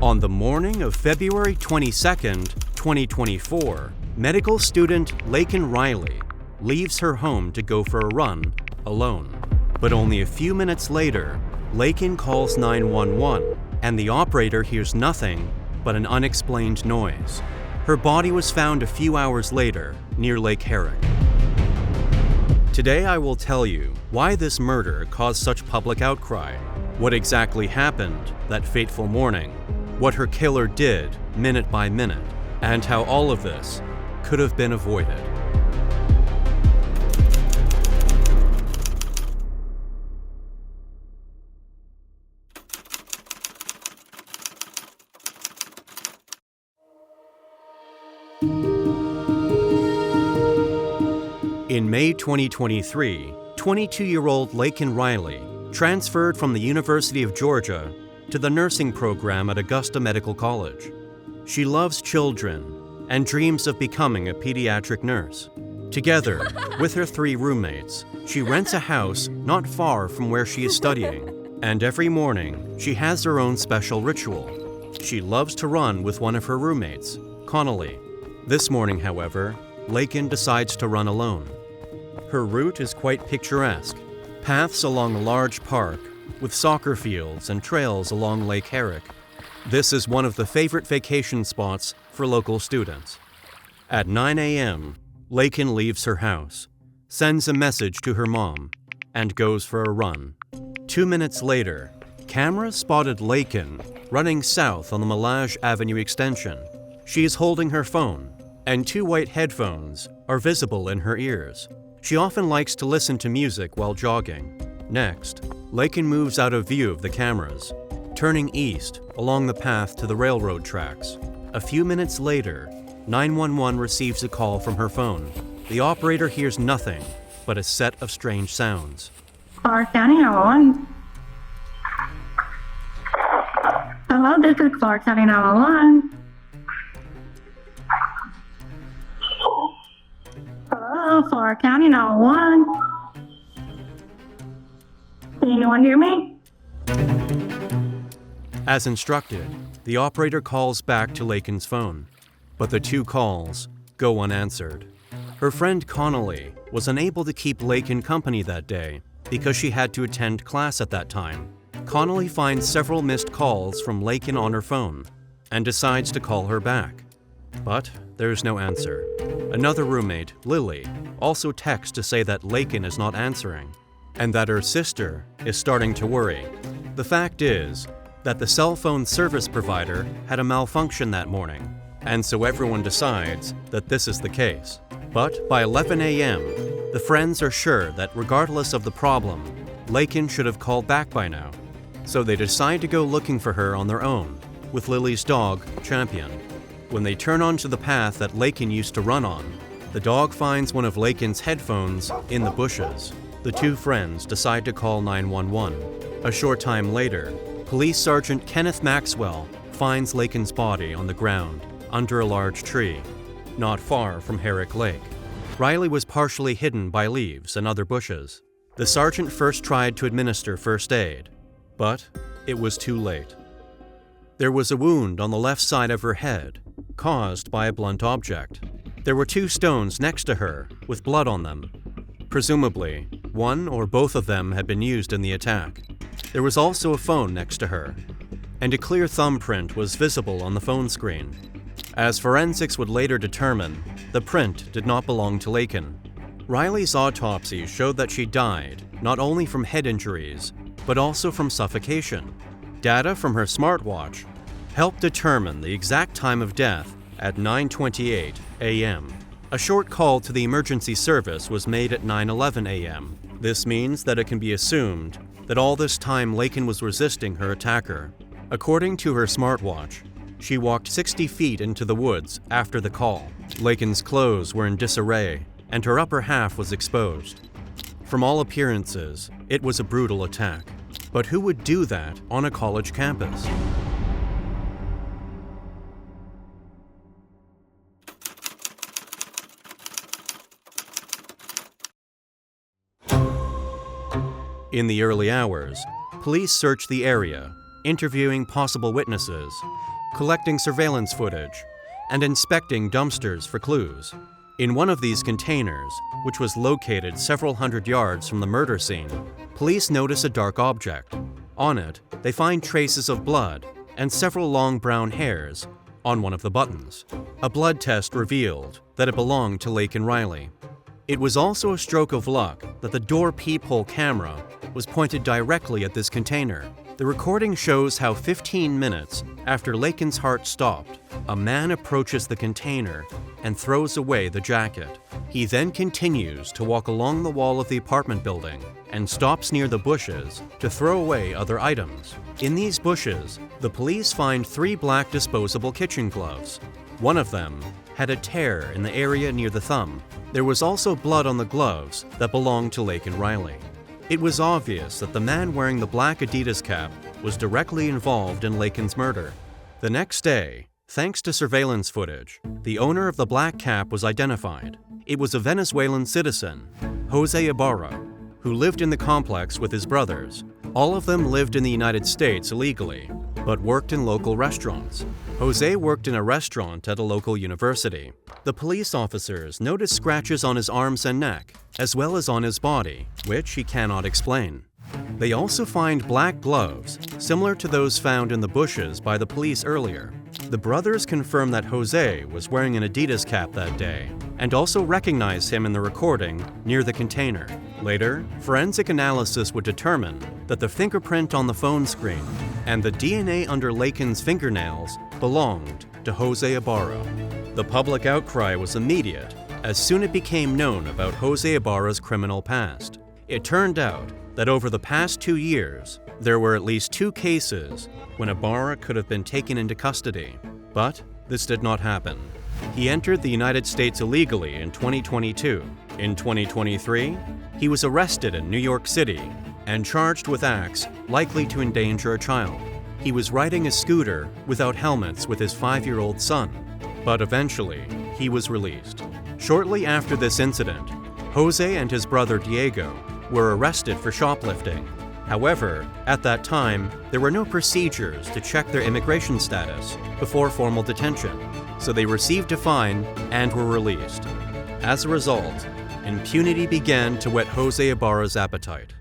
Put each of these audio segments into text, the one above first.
On the morning of February 22nd, 2024, medical student Laken Riley leaves her home to go for a run alone. But only a few minutes later, Laken calls 911 and the operator hears nothing but an unexplained noise. Her body was found a few hours later near Lake Herrick. Today I will tell you why this murder caused such public outcry, what exactly happened that fateful morning, what her killer did minute by minute, and how all of this could have been avoided. In May 2023, 22-year-old Laken Riley transferred from the University of Georgia to the nursing program at Augusta Medical College. She loves children and dreams of becoming a pediatric nurse. Together with her 3 roommates, she rents a house not far from where she is studying, and every morning she has her own special ritual. She loves to run with one of her roommates, Connolly. This morning, however, Laken decides to run alone. Her route is quite picturesque, paths along a large park with soccer fields and trails along Lake Herrick. This is one of the favorite vacation spots for local students. At 9 a.m., Laken leaves her house, sends a message to her mom, and goes for a run. 2 minutes later, cameras spotted Laken running south on the Melage Avenue extension. She is holding her phone, and 2 white headphones are visible in her ears. She often likes to listen to music while jogging. Next, Laken moves out of view of the cameras, turning east along the path to the railroad tracks. A few minutes later, 911 receives a call from her phone. The operator hears nothing but a set of strange sounds. Clark County 911. Hello, this is Clark County 911. Hello, Clark County 911. Can anyone hear me? As instructed, the operator calls back to Laken's phone, but the 2 calls go unanswered. Her friend Connolly was unable to keep Laken company that day because she had to attend class at that time. Connolly finds several missed calls from Laken on her phone and decides to call her back. But there's no answer. Another roommate, Lily, also texts to say that Laken is not answering and that her sister is starting to worry. The fact is that the cell phone service provider had a malfunction that morning, and so everyone decides that this is the case. But by 11 a.m., the friends are sure that regardless of the problem, Laken should have called back by now. So they decide to go looking for her on their own, with Lily's dog, Champion. When they turn onto the path that Laken used to run on, the dog finds one of Laken's headphones in the bushes. The 2 friends decide to call 911. A short time later, Police Sergeant Kenneth Maxwell finds Laken's body on the ground under a large tree, not far from Herrick Lake. Riley was partially hidden by leaves and other bushes. The sergeant first tried to administer first aid, but it was too late. There was a wound on the left side of her head, caused by a blunt object. There were 2 stones next to her with blood on them. Presumably, one or both of them had been used in the attack. There was also a phone next to her, and a clear thumbprint was visible on the phone screen. As forensics would later determine, the print did not belong to Laken. Riley's autopsy showed that she died not only from head injuries, but also from suffocation. Data from her smartwatch helped determine the exact time of death at 9:28 a.m. A short call to the emergency service was made at 9:11 a.m. This means that it can be assumed that all this time Laken was resisting her attacker. According to her smartwatch, she walked 60 feet into the woods after the call. Laken's clothes were in disarray, and her upper half was exposed. From all appearances, it was a brutal attack. But who would do that on a college campus? In the early hours, police searched the area, interviewing possible witnesses collecting surveillance footage, and inspecting dumpsters for clues. In one of these containers, which was located several hundred yards from the murder scene, police notice a dark object. On it, they find traces of blood and several long brown hairs on one of the buttons. A blood test revealed that it belonged to Laken Riley. It was also a stroke of luck that the door peephole camera was pointed directly at this container. The recording shows how 15 minutes after Laken's heart stopped, a man approaches the container and throws away the jacket. He then continues to walk along the wall of the apartment building and stops near the bushes to throw away other items. In these bushes, the police find 3 black disposable kitchen gloves. One of them had a tear in the area near the thumb. There was also blood on the gloves that belonged to Laken Riley. It was obvious that the man wearing the black Adidas cap was directly involved in Laken's murder. The next day, thanks to surveillance footage, the owner of the black cap was identified. It was a Venezuelan citizen, Jose Ebarra, who lived in the complex with his brothers. All of them lived in the United States illegally, but worked in local restaurants. Jose worked in a restaurant at a local university. The police officers noticed scratches on his arms and neck, as well as on his body, which he cannot explain. They also find black gloves, similar to those found in the bushes by the police earlier. The brothers confirm that Jose was wearing an Adidas cap that day, and also recognize him in the recording near the container. Later, forensic analysis would determine that the fingerprint on the phone screen and the DNA under Laken's fingernails belonged to Jose Ebarra. The public outcry was immediate as soon it became known about Jose Ebarra's criminal past. It turned out that over the past 2 years, there were at least 2 cases when Ebarra could have been taken into custody. But this did not happen. He entered the United States illegally in 2022. In 2023, he was arrested in New York City and charged with acts likely to endanger a child. He was riding a scooter without helmets with his 5-year-old son, but eventually he was released. Shortly after this incident, Jose and his brother Diego were arrested for shoplifting. However, at that time, there were no procedures to check their immigration status before formal detention, so they received a fine and were released. As a result, impunity began to whet Jose Ebarra's appetite.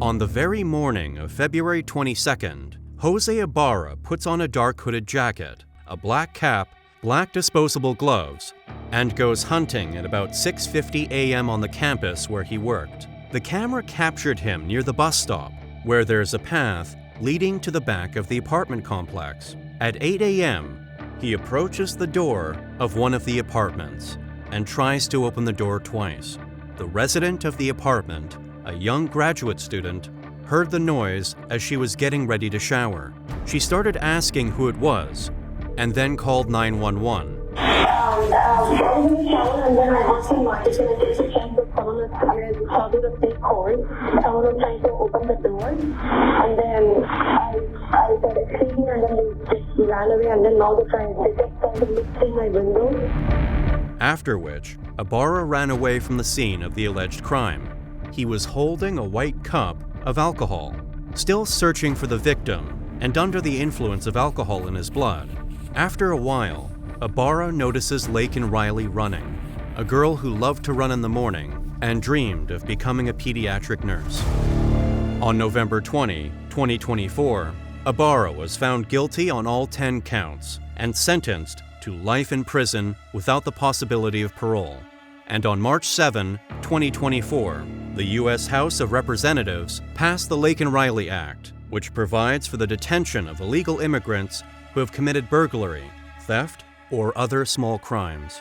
On the very morning of February 22nd, Jose Ebarra puts on a dark hooded jacket, a black cap, black disposable gloves, and goes hunting at about 6:50 a.m. on the campus where he worked. The camera captured him near the bus stop, where there's a path leading to the back of the apartment complex. At 8 a.m., he approaches the door of one of the apartments and tries to open the door twice. The resident of the apartment, a young graduate student, heard the noise as she was getting ready to shower. She started asking who it was and then called 911. I was in the shower and then I heard some noise and I just trying to someone was stay cold. Someone was trying to open the door and then I started screaming and then they just ran away and then now they just started lifting my window. After which, Ebarra ran away from the scene of the alleged crime. He was holding a white cup of alcohol, still searching for the victim and under the influence of alcohol in his blood. After a while, Ebarra notices Laken Riley running, a girl who loved to run in the morning and dreamed of becoming a pediatric nurse. On November 20, 2024, Ebarra was found guilty on all 10 counts and sentenced to life in prison without the possibility of parole. And on March 7, 2024, the U.S. House of Representatives passed the Laken Riley Act, which provides for the detention of illegal immigrants who have committed burglary, theft, or other small crimes.